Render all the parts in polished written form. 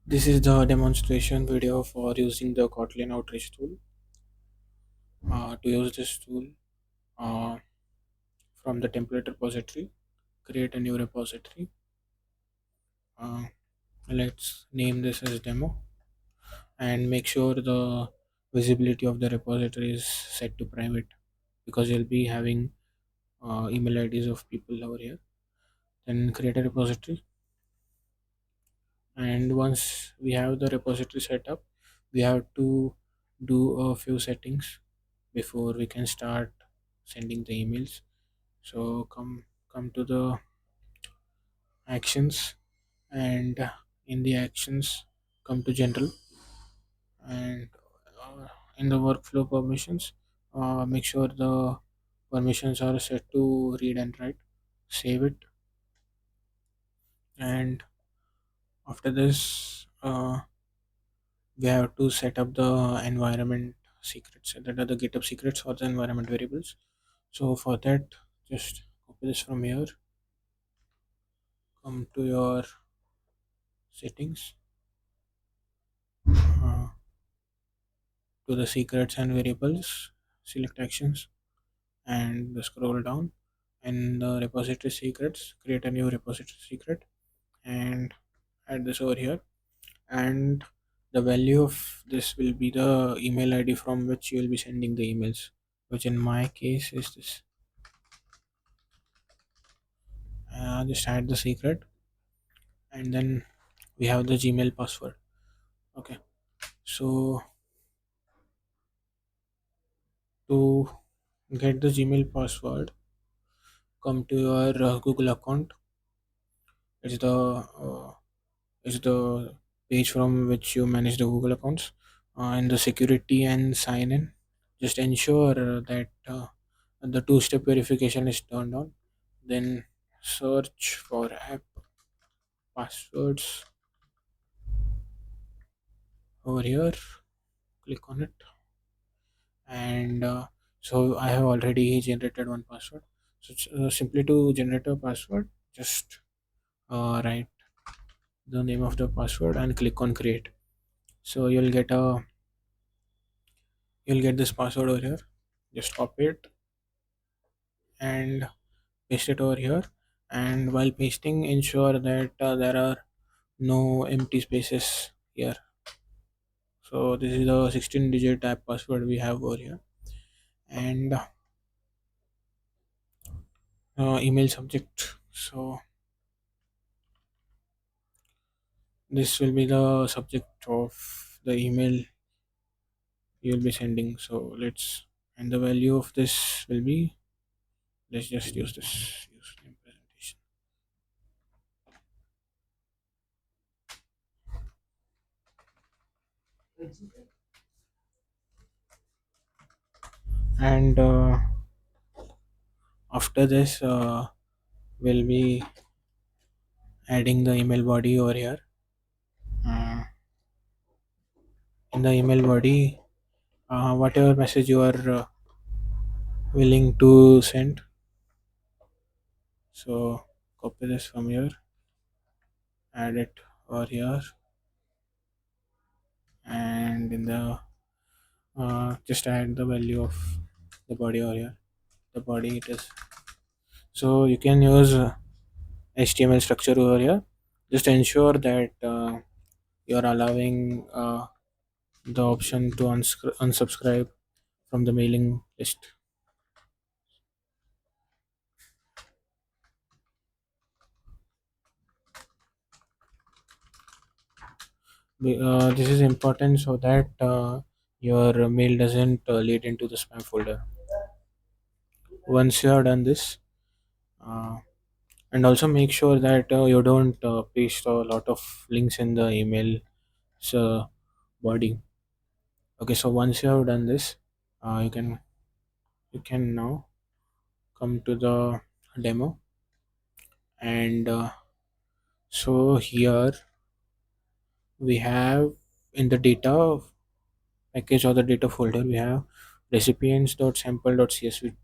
This is the demonstration video for using the Kotlin outreach tool. To use this tool, uh, from the template repository, create a new repository. Uh, let's name this as demo and make sure the visibility of the repository is set to private because you'll be having email IDs of people over here. Then create a repository, and once we have the repository set up, we have to do a few settings before we can start sending the emails. So come to the actions, and in the actions, come to general, and in the workflow permissions, make sure the permissions are set to read and write. Save it, and after this, we have to set up the environment secrets, that are the GitHub secrets or the environment variables. So for that, just copy this from here, come to your settings, uh, to the secrets and variables, select actions, and scroll down. And the repository secrets, create a new repository secret and add this over here. And the value of this will be the email ID from which you will be sending the emails, which in my case is this. Just add the secret, and then we have the Gmail password. Okay, so to get the Gmail password, come to your Google account. It's the is the page from which you manage the Google accounts. In the security and sign in, just ensure that the two-step verification is turned on. Then search for app passwords over here. Click on it, and so I have already generated one password. So simply to generate a password, just write the name of the password and click on create. So you'll get this password over here. Just copy it and paste it over here, and while pasting, ensure that there are no empty spaces here. So this is the 16 digit app password we have over here, and email subject. So this will be the subject of the email you will be sending. So let's, and the value of this will be, let's just use this username presentation. And after this, we'll be adding the email body over here. uh, in the email body, whatever message you are willing to send. So copy this from here, add it over here, and in the just add the value of the body over here. The body it is. So you can use HTML structure over here. Just ensure that you are allowing the option to unsubscribe from the mailing list. This is important so that your mail doesn't lead into the spam folder. Once you have done this, uh, and also make sure that you don't paste a lot of links in the email so body. Okay, so once you have done this, you can now come to the demo, and so here we have, in the data package or the data folder, we have recipients.sample.csv.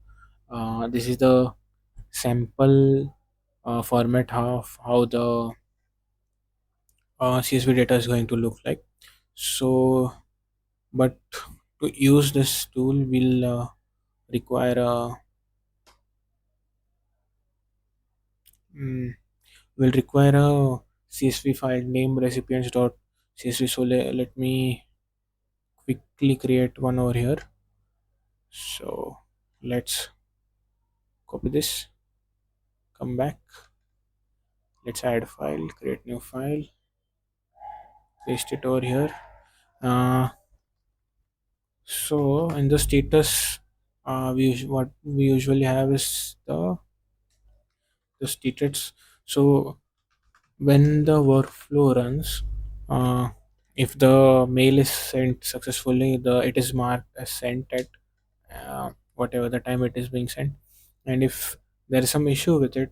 This is the sample format of how the CSV data is going to look like. So, but to use this tool, we'll require a mm, will require a CSV file name recipients.csv. So let me quickly create one over here. So let's copy this, come back, let's add file, create new file, paste it over here. Uh, so in the status, what we usually have is the status. So when the workflow runs, uh, if the mail is sent successfully, the it is marked as sent at whatever the time it is being sent. And if there is some issue with it,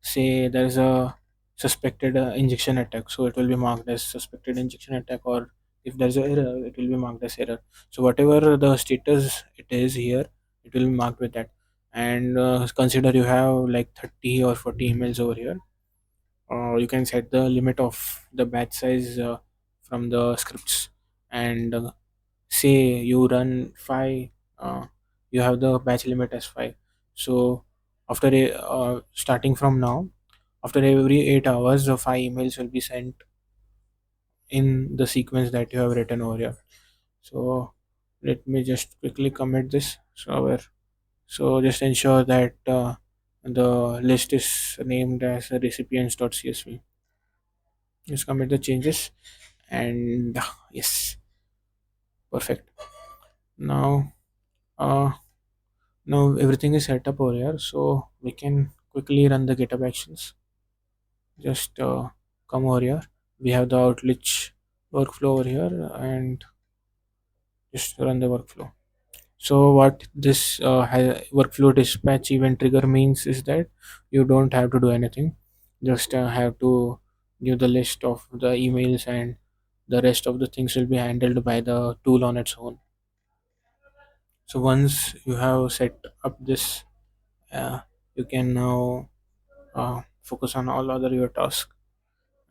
say there is a suspected injection attack, so it will be marked as suspected injection attack, or if there is a error, it will be marked as error. So whatever the status it is here, it will be marked with that. And consider you have like 30 or 40 emails over here. You can set the limit of the batch size from the scripts, and say you run 5, you have the batch limit as 5. So starting from now, after every 8 hours the 5 emails will be sent in the sequence that you have written over here. So let me just quickly commit this. So just ensure that the list is named as recipients.csv. Just commit the changes, and yes, perfect. Now uh, now everything is set up over here, so we can quickly run the GitHub actions. Just come over here. We have the outreach workflow over here, and just run the workflow. So what this workflow dispatch event trigger means is that you don't have to do anything. Just have to give the list of the emails, and the rest of the things will be handled by the tool on its own. So once you have set up this, uh, you can now focus on all other your tasks,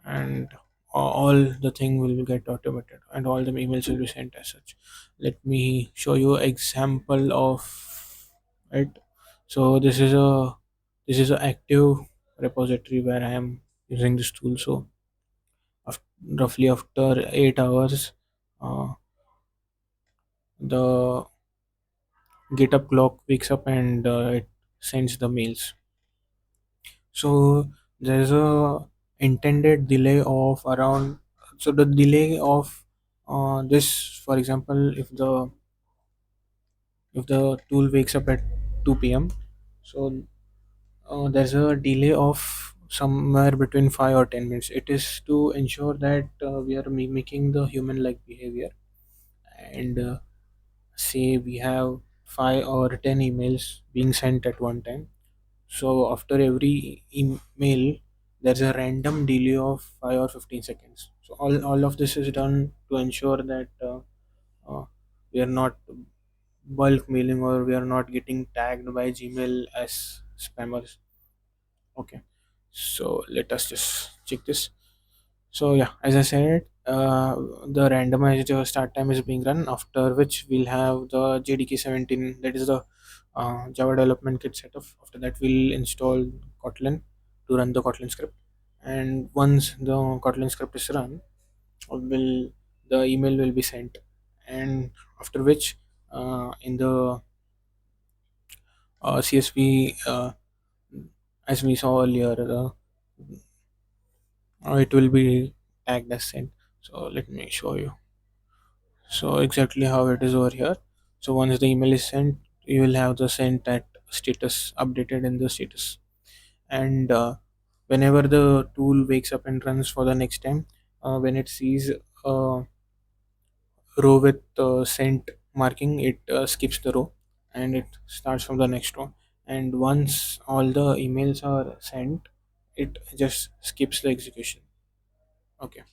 and all the thing will get automated, and all the emails will be sent as such. Let me show you example of it. So this is a active repository where I am using this tool. So roughly after 8 hours, uh, the GitHub clock wakes up, and it sends the mails. So there's a intended delay of around, so the delay of this, for example, if the tool wakes up at 2 p.m., so there's a delay of somewhere between 5 or 10 minutes. It is to ensure that we are mimicking the human like behavior, and say we have 5 or 10 emails being sent at one time. So after every email, there's a random delay of 5 or 15 seconds. So all of this is done to ensure that we are not bulk mailing, or we are not getting tagged by Gmail as spammers. Okay. So let us just check this. So yeah, as I said, the randomized start time is being run. After which we'll have the JDK 17, that is the Java development kit setup. After that, we'll install Kotlin to run the Kotlin script. And once the Kotlin script is run, will the email will be sent. And after which, in the CSV, as we saw earlier, it will be tagged as sent. So let me show you. So exactly how it is over here. So once the email is sent, you will have the sent at status updated in the status. And whenever the tool wakes up and runs for the next time, when it sees a row with sent marking, it skips the row, and it starts from the next row. And once all the emails are sent, it just skips the execution. Okay.